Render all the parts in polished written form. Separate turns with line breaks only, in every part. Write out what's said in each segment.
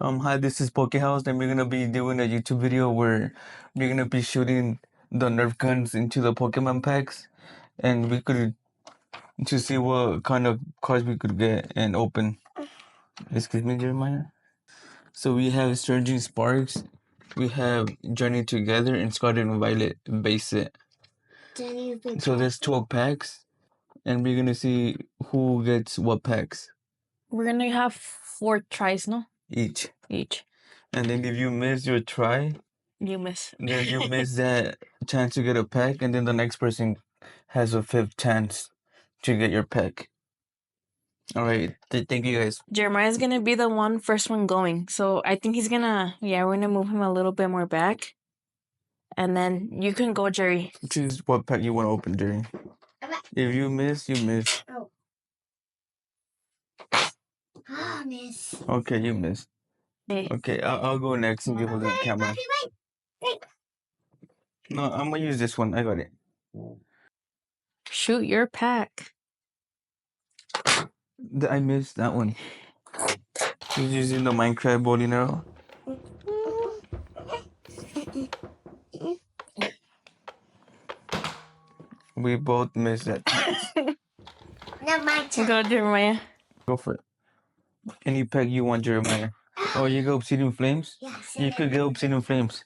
Hi, this is House, and we're gonna be doing a YouTube video where we're gonna be shooting the Nerf guns into the Pokemon packs, and we could to see what kind of cards we could get and open. Excuse me, Jeremiah. So we have Surging Sparks, we have Journey Together, and Scarlet and Violet base set. So there's 12 packs, and we're gonna see who gets what packs
We're gonna have 4 tries, no?
each.
Each.
And then if you miss your try,
You miss.
then you miss that chance to get a pack, and then the next person has a 5th chance to get your pack. All right, thank you guys.
Jeremiah's gonna be the first one going. So I think he's gonna, we're gonna move him a little bit more back. And then you can go, Jerry.
Choose what pack you want to open, Jerry. If you miss, you miss.
Oh. Miss.
Okay, you miss.
Hey.
Okay, I'll go next and give her the camera.
Wait.
No, I'm gonna use this one. I got it.
Shoot your pack.
I missed that one. He's using the Minecraft bowling arrow. We both missed that.
Not my turn.
Go, Jeremiah.
Go for it. Any pack you want, Jeremiah. Oh, you go Obsidian Flames?
Yes.
You could get Obsidian Flames.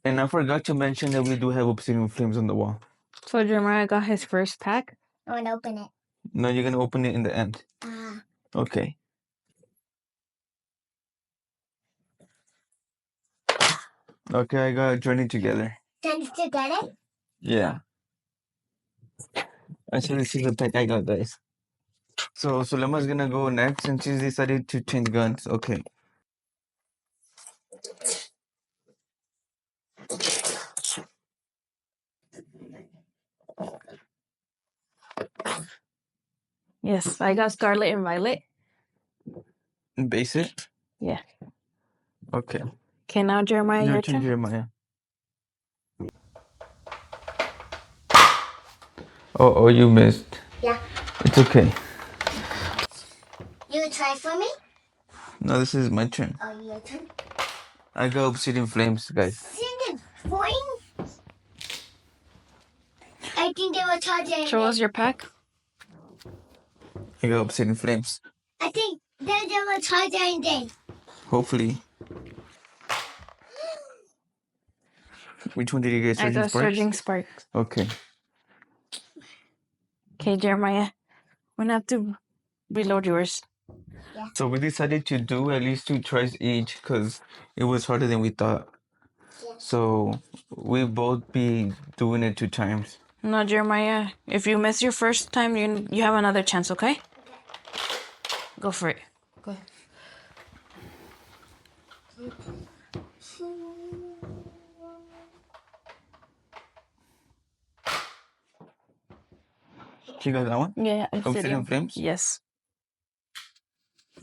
And I forgot to mention that we do have Obsidian Flames on the wall.
So Jeremiah got his first pack.
I want to open it.
No, you're gonna open it in the end. Okay. Okay, I got Journey Together.
Journey Together?
Yeah. I should see the pack I got, guys. So Sulema's gonna go next and she's decided to change guns. Okay.
Yes, I got Scarlet and Violet.
Base it?
Yeah.
Okay.
Okay, now Jeremiah, your turn.
Jeremiah. Oh, you missed.
Yeah.
It's okay.
You try for me?
No, this is my turn.
Oh, your turn?
I got Obsidian Flames, guys.
Obsidian Flames? I think they were charging.
Show us your pack.
I got Obsidian Flames.
I think they were charging then.
Hopefully. Which one did you get?
I got Surging Sparks.
Okay.
Okay, Jeremiah. We're gonna have to reload yours.
Yeah.
So we decided to do at least 2 tries each because it was harder than we thought.
Yeah.
So we both be doing it 2 times.
No, Jeremiah. If you miss your first time, you have another chance, okay? Go for it. Go ahead.
You got that one?
Yeah,
Obsidian Flames?
Yes.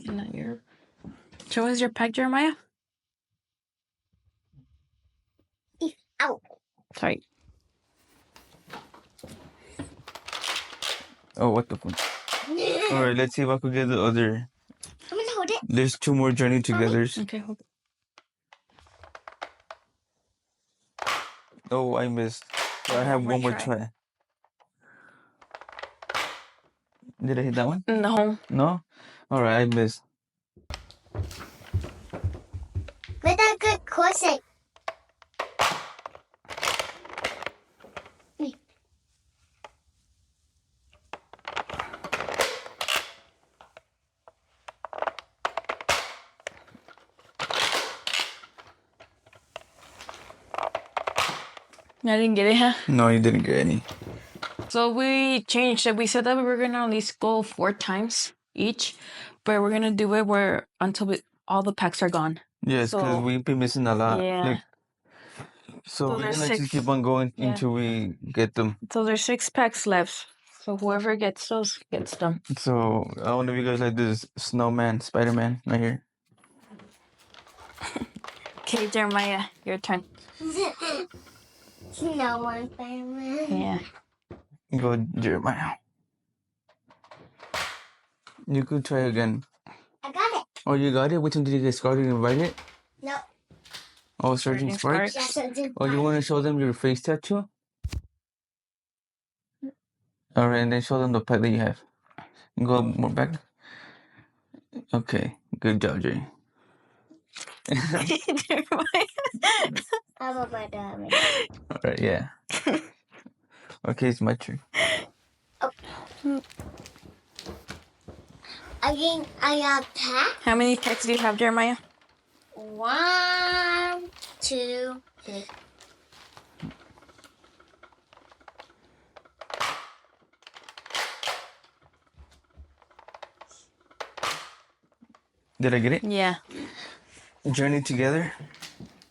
Not your. Show us your pack, Jeremiah.
Ow.
Sorry.
Oh, what the fuck? Alright, let's see if I could get the other.
I'm gonna hold it.
There's 2 more Journey Togethers.
Okay, hold it.
Oh, I missed. So I have one more
try.
try. Did I hit that one?
No.
No? Alright, I missed.
With a good corset.
I didn't get it, huh?
No, you didn't get any.
So we changed it. We said that we were gonna at least go 4 times each, but we're gonna do it until all the packs are gone.
Yes, because we've been missing a lot.
Yeah.
So we're
there's
gonna
6.
just keep on going until we get them.
So there's 6 packs left. So whoever gets those gets them.
So I wonder if you guys like this snowman, Spider-Man right here.
Okay, Jeremiah, your turn.
No one, Spider-Man.
Yeah.
Go, Jeremiah. You could try again.
I got it.
Oh, you got it? Which one did you get? Scarlet and Violet?
No.
Oh, Surging Sparks?
That's something.
Oh, you want to show them your face tattoo? Alright, and then show them the pack that you have. Go more back. Okay, good job, Jay.
I'm about to have it.
Alright, yeah. Okay, it's my turn.
Again, I got pack.
How many packs do you have, Jeremiah?
1, 2, 3.
Did I get it?
Yeah.
Journey Together.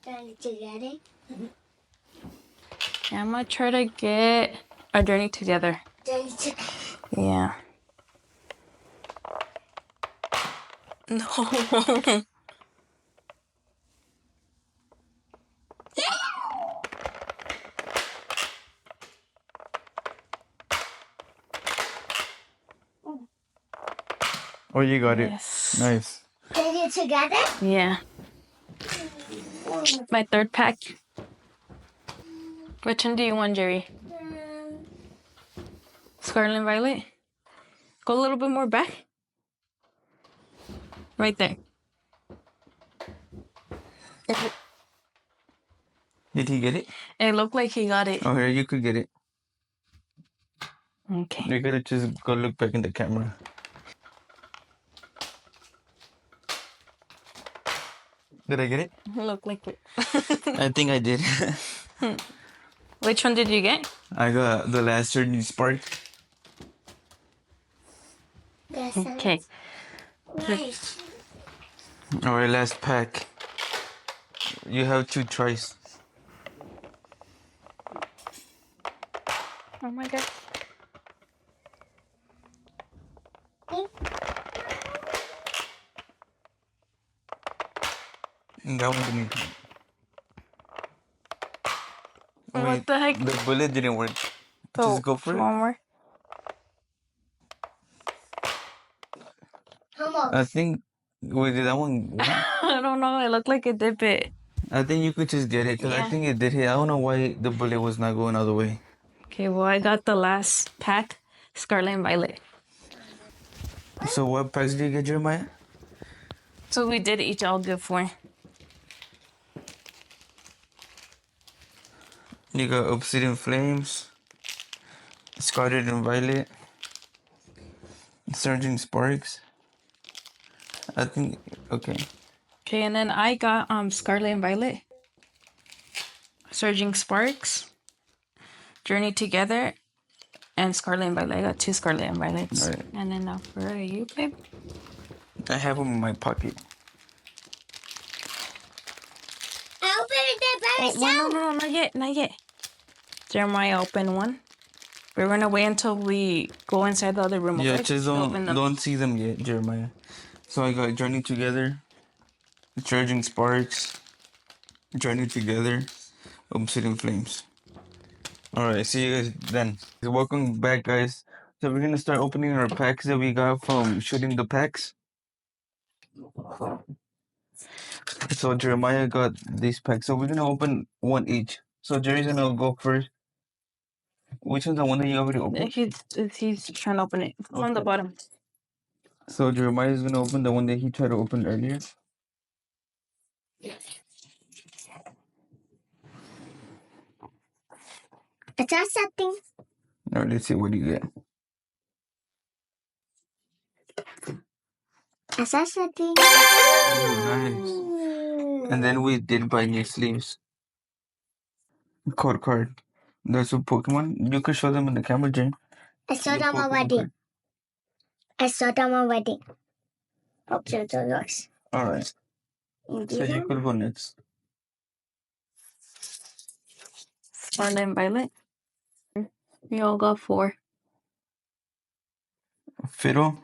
Trying to get it.
Yeah, I'm gonna try to get a journey together.
Trying to.
Yeah. No.
Oh, you got
Yes.
it. Nice.
Get it together.
Yeah. My third pack. Which one do you want, Jerry? Scarlet and Violet? Go a little bit more back. Right there.
Did he get it?
It looked like he got it.
Oh, here, you could get it.
Okay.
You gotta just go look back in the camera. Did I get it?
Look like it.
I think I did.
Which one did you get?
I got the last Surging Spark.
Yes.
Okay.
Nice.
Alright, last pack. You have 2 tries.
Oh my god.
And that one didn't count.
What the heck?
The bullet didn't work.
Oh,
Just go for it.
one more.
How much?
I think. Wait, did that one?
I don't know. It looked like it did it.
I think you could just get it because I
Yeah.
think it did hit. I don't know why the bullet was not going all the way.
Okay, well, I got the last pack, Scarlet and Violet.
So what packs did you get, Jeremiah?
So we did each all good for.
You got Obsidian Flames, Scarlet and Violet, Surging Sparks. I think, okay.
Okay, and then I got Scarlet and Violet, Surging Sparks, Journey Together, and Scarlet and Violet. I got 2 Scarlet and Violets.
Alright.
And then now for you, babe.
I have them in my pocket.
I opened it by
Oh,
myself.
no, not yet, not yet. Jeremiah opened one. We're gonna wait until we go inside the other room.
Yeah,
Okay?
just
To open them.
don't see them yet, Jeremiah. So I got Journey Together, Surging Sparks, Journey Together, Obsidian Flames. Alright, see you guys then. Welcome back, guys. So we're gonna start opening our packs that we got from shooting the packs. So Jeremiah got these packs. So we're gonna open one each. So Jerry's gonna go first. Which one's the one that you already opened?
He's trying to open it from the
Okay.
bottom.
So Jeremiah's gonna open the one that he tried to open earlier.
I saw something.
Alright, let's see what you get.
I saw something.
Oh, nice. And then we did buy new sleeves. Card. That's a Pokemon. You could show them in the camera, Jane.
I saw
Your
them
Pokemon
already.
card.
I saw them already. Okay, so yours.
Alright. So you could go next.
Scarlet and Violet. We all got 4.
Fiddle,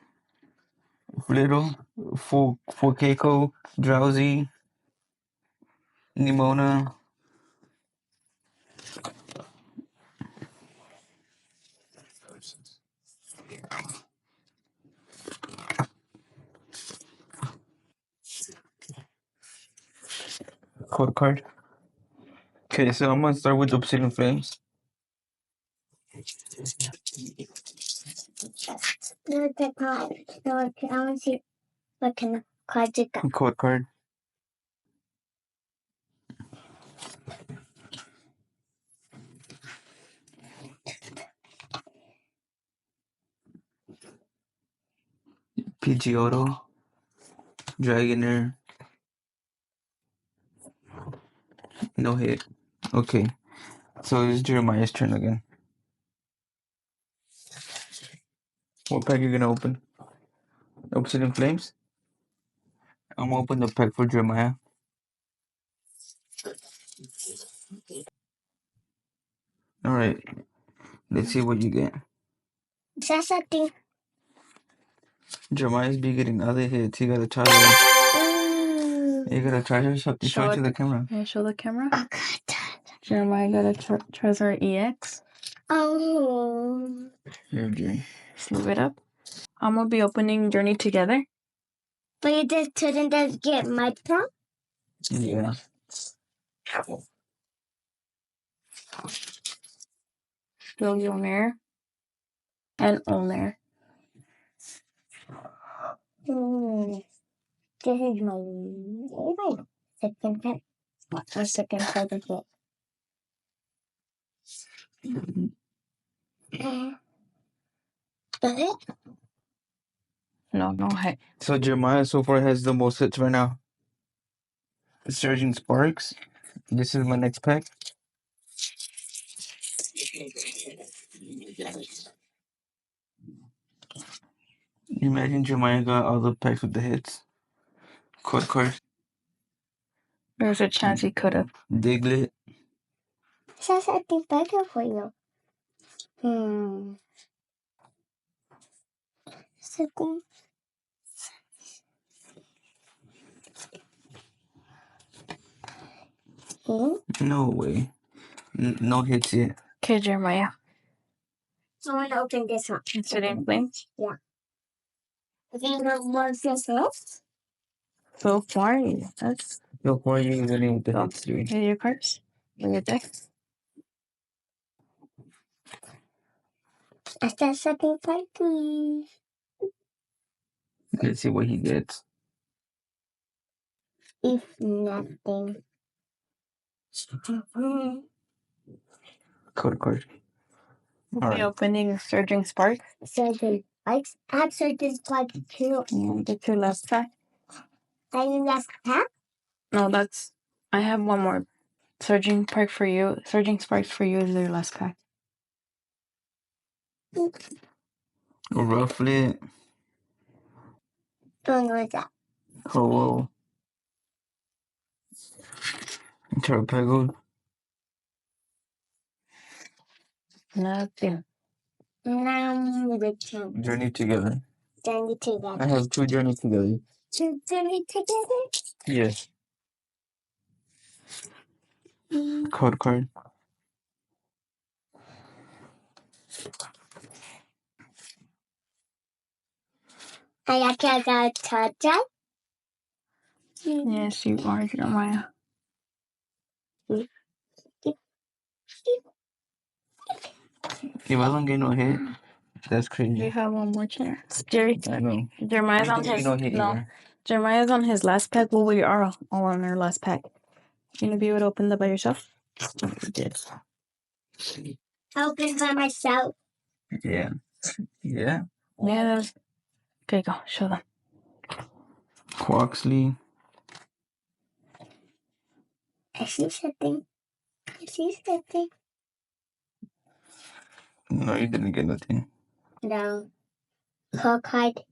Flittle, Keiko, Drowsy, Nimona, Code card. Okay, so I'm gonna start with Obsidian Flames.
No, the card. No, I want to see what kind of cards you got.
Code card. PG Auto. Dragonair. No hit. Okay. So it's Jeremiah's turn again. What pack are you gonna open? Obsidian Flames? I'm gonna open the pack for Jeremiah. Alright. Let's see what you get.
That's something.
Jeremiah's be getting other hits. He got a charger. You got a charger? Show it to the camera.
Can I show the camera?
Oh, God.
Jeremiah got a Trezor EX.
Oh.
Here, Jerry.
Sleeve it up. I'm gonna be opening Journey Together.
But you just couldn't get my phone?
Yeah.
Billionaire. And Owner.
This is my second pack.
A second card as well.
Does it?
No hit.
So Jeremiah so far has the most hits right now. Surging Sparks. This is my next pack. Imagine Jeremiah got all the packs with the hits. Code card.
There's a chance he could have.
Diglett.
That's something better for you. Second.
No way. No hits yet.
Okay, Jeremiah.
So I'm gonna open this one.
Obsidian Flames.
Yeah. I think that was this first.
So far, that's
So far you're getting with the
Oh.
hits, Jerry.
Here are your cards. Bring it deck.
I said something funny.
Let's see what he gets.
If nothing.
Code card.
We'll
All
be
right.
opening Surging Spark.
Surgeon Spikes. I have Surgeon Spikes too.
The two last pack.
I mean, that's pack.
No, I have one more. Surging Spark for you. Surging Sparks for you is your last pack.
Roughly.
Don't know that.
Oh, whoa. Torpedo.
Nothing.
Now the two.
Journey Together.
Journey
I
together.
have two Journey Together.
Two journey together.
Yes. Code card.
I actually got a charger.
Yes, you are, Jeremiah.
If I don't get no hit, that's
You
crazy.
have one more chance. Jerry.
I know.
Jeremiah's
I
on
don't
his
get no hit
no.
either.
Jeremiah's on his last pack. Well, we are all on our last pack. You gonna be able to open that by yourself?
Yes.
Open by myself.
Yeah. Yeah.
Yeah. Okay, go. Show them.
Quoxley.
I see something. I see something.
No, you didn't get nothing.
No. Call card.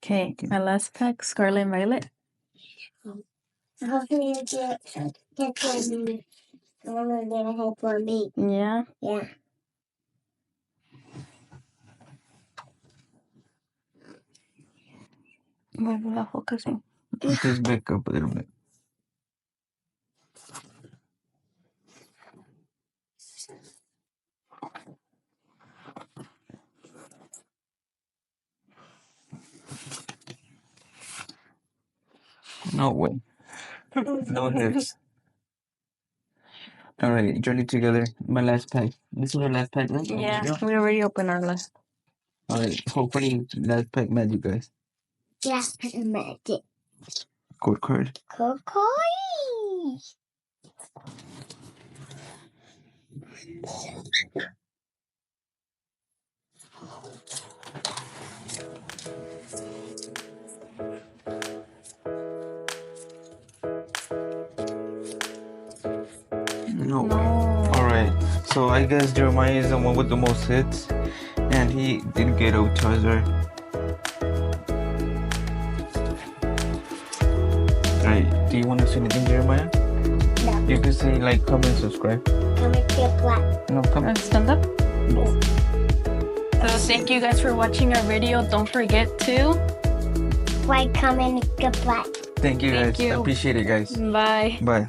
Okay, my last pack, Scarlet and Violet.
Hopefully you get for me. I'm gonna get a help for me.
Yeah.
Yeah.
Where's that focusing?
Put this back up a little bit. No way. No hits. All right, journey together. My last pack. This is our last pack, right?
Yeah, we already opened our list.
All right, hopefully last pack magic, guys.
Yeah, magic.
Code card.
Cocoy.
No.
No.
All right. So I guess Jeremiah is the one with the most hits, and he did get a Charizard. All right. Do you want to say anything, Jeremiah?
No.
You can say like, comment, subscribe.
Comment to black.
No, comment.
Stand up.
No.
So thank you guys for watching our video. Don't forget to
Like, comment, get black.
Thank you,
Thank
guys.
you.
Appreciate it, guys.
bye.
Bye.